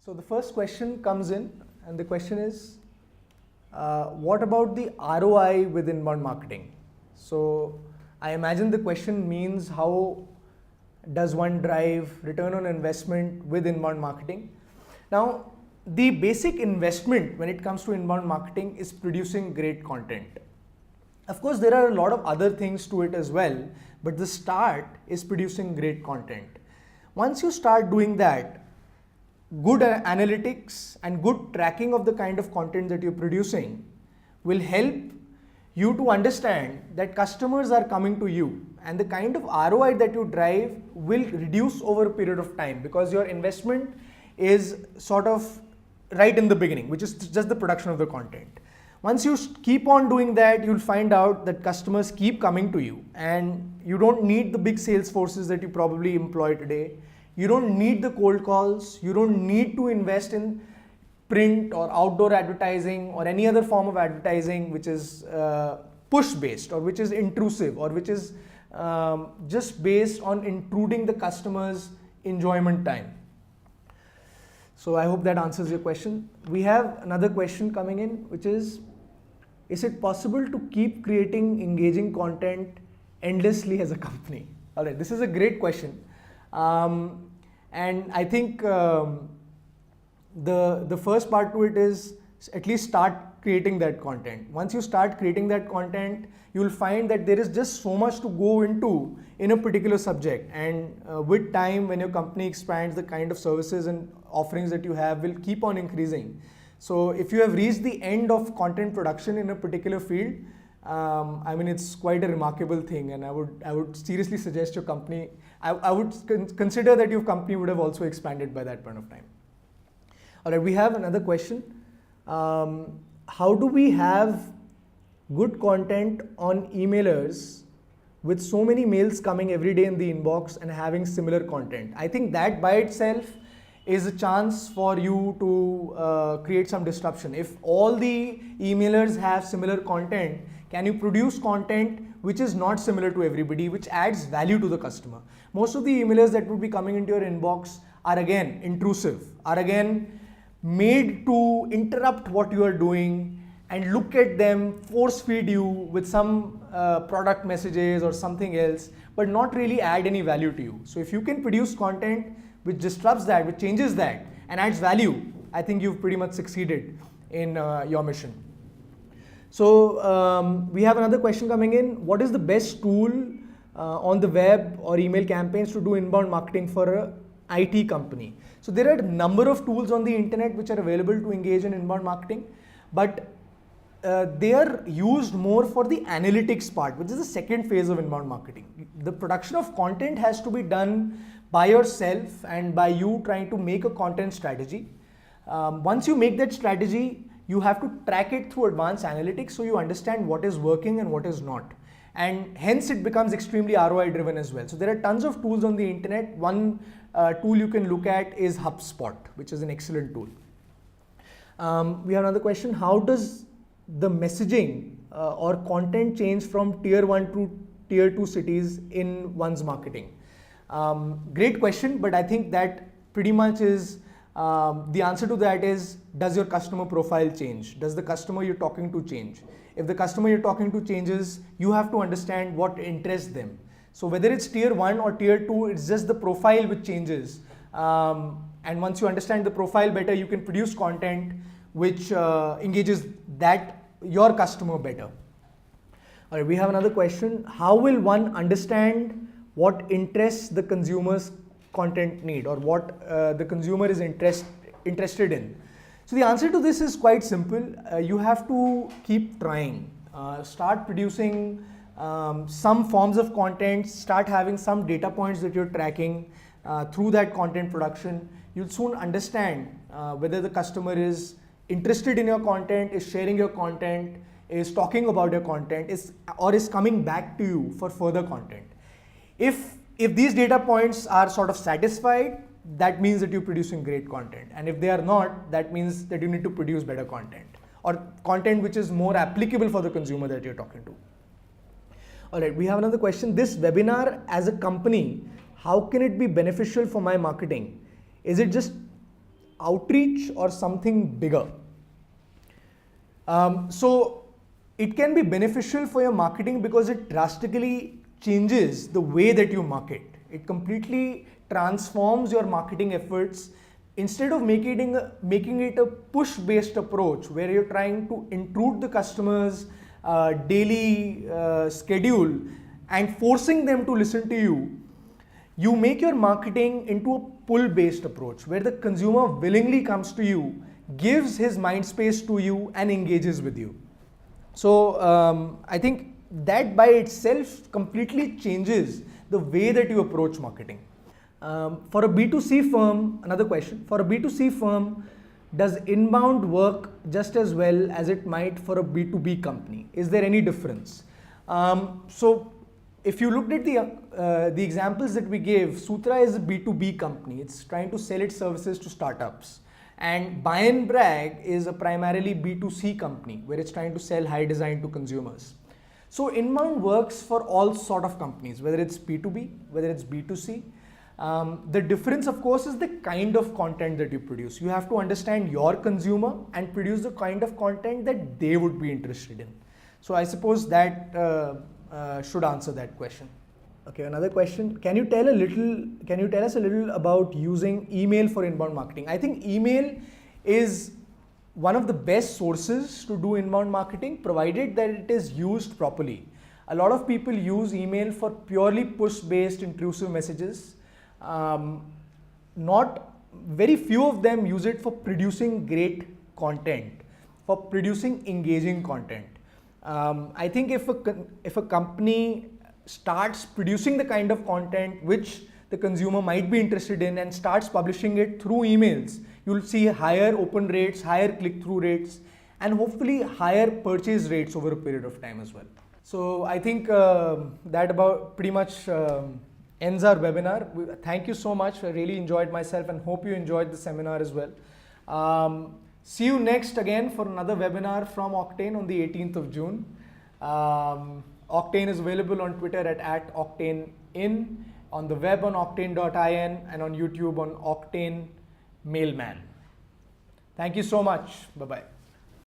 So the first question comes in, and the question is, what about the ROI with inbound marketing? So I imagine the question means how does one drive return on investment with inbound marketing? Now, the basic investment when it comes to inbound marketing is producing great content. Of course, there are a lot of other things to it as well, but the start is producing great content. Once you start doing that, good analytics and good tracking of the kind of content that you're producing will help you to understand that customers are coming to you, and the kind of ROI that you drive will reduce over a period of time because your investment is sort of right in the beginning, which is just the production of the content. Once you keep on doing that, you'll find out that customers keep coming to you, and you don't need the big sales forces that you probably employ today. You don't need the cold calls. You don't need to invest in print or outdoor advertising or any other form of advertising which is push based or which is intrusive or which is just based on intruding the customer's enjoyment time. So I hope that answers your question. We have another question coming in, which is it possible to keep creating engaging content endlessly as a company? All right, this is a great question. And I think the first part to it is at least start creating that content. Once you start creating that content, you'll find that there is just so much to go into in a particular subject, and with time, when your company expands, the kind of services and offerings that you have will keep on increasing. So if you have reached the end of content production in a particular field, I mean, it's quite a remarkable thing, and I would seriously suggest your company, I would consider that your company would have also expanded by that point of time. All right, we have another question. How do we have good content on emailers with so many mails coming every day in the inbox and having similar content? I think that by itself is a chance for you to create some disruption. If all the emailers have similar content, can you produce content which is not similar to everybody, which adds value to the customer? Most of the emailers that would be coming into your inbox are again intrusive, are again made to interrupt what you are doing and look at them, force feed you with some product messages or something else, but not really add any value to you. So if you can produce content which disrupts that, which changes that and adds value, I think you've pretty much succeeded in your mission. So we have another question coming in. What is the best tool on the web or email campaigns to do inbound marketing for an IT company? So there are a number of tools on the internet which are available to engage in inbound marketing, but they are used more for the analytics part, which is the second phase of inbound marketing. The production of content has to be done by yourself and by you trying to make a content strategy. Once you make that strategy, you have to track it through advanced analytics so you understand what is working and what is not. And hence it becomes extremely ROI driven as well. So there are tons of tools on the internet. One tool you can look at is HubSpot, which is an excellent tool. We have another question. How does the messaging or content change from tier 1 to tier 2 cities in one's marketing? Great question, but I think that pretty much is the answer to that is, does your customer profile change? Does the customer you're talking to change? If the customer you're talking to changes, you have to understand what interests them. So whether it's tier 1 or tier 2, it's just the profile which changes. And once you understand the profile better, you can produce content which engages your customer better. All right, we have another question. How will one understand what interests the consumer's content need, or what the consumer is interested in? So the answer to this is quite simple. You have to keep trying. Start producing some forms of content, start having some data points that you're tracking through that content production. You'll soon understand whether the customer is interested in your content, is sharing your content, is talking about your content, or is coming back to you for further content. If these data points are sort of satisfied, that means that you're producing great content. And if they are not, that means that you need to produce better content, or content which is more applicable for the consumer that you're talking to. All right, we have another question. This webinar as a company, how can it be beneficial for my marketing? Is it just outreach or something bigger. So it can be beneficial for your marketing because it drastically changes the way that you market. It completely transforms your marketing efforts. Instead of making it a push-based approach where you're trying to intrude the customer's daily schedule and forcing them to listen to you, you make your marketing into a pull-based approach where the consumer willingly comes to you, gives his mind space to you, and engages with you. So I think that by itself completely changes the way that you approach marketing. For a B2C firm, another question, for a B2C firm, does inbound work just as well as it might for a B2B company? Is there any difference? So if you looked at the examples that we gave, Sutra is a B2B company. It's trying to sell its services to startups. And Buy and Brag is a primarily B2C company where it's trying to sell high design to consumers. So inbound works for all sort of companies, whether it's B2B, whether it's B2C. The difference, of course, is the kind of content that you produce. You have to understand your consumer and produce the kind of content that they would be interested in. So I suppose that should answer that question. Okay, another question. Can you tell us a little about using email for inbound marketing? I think email is one of the best sources to do inbound marketing, provided that it is used properly. A lot of people use email for purely push-based intrusive messages. Not very few of them use it for producing great content, for producing engaging content. I think if a company starts producing the kind of content which the consumer might be interested in and starts publishing it through emails, you'll see higher open rates, higher click-through rates, and hopefully higher purchase rates over a period of time as well. So I think that about pretty much ends our webinar. Thank you so much. I really enjoyed myself and hope you enjoyed the seminar as well. See you next again for another webinar from Octane on the 18th of June. Octane is available on Twitter at OctaneIn, on the web on octane.in, and on YouTube on Octane Mailman. Thank you so much. Bye-bye.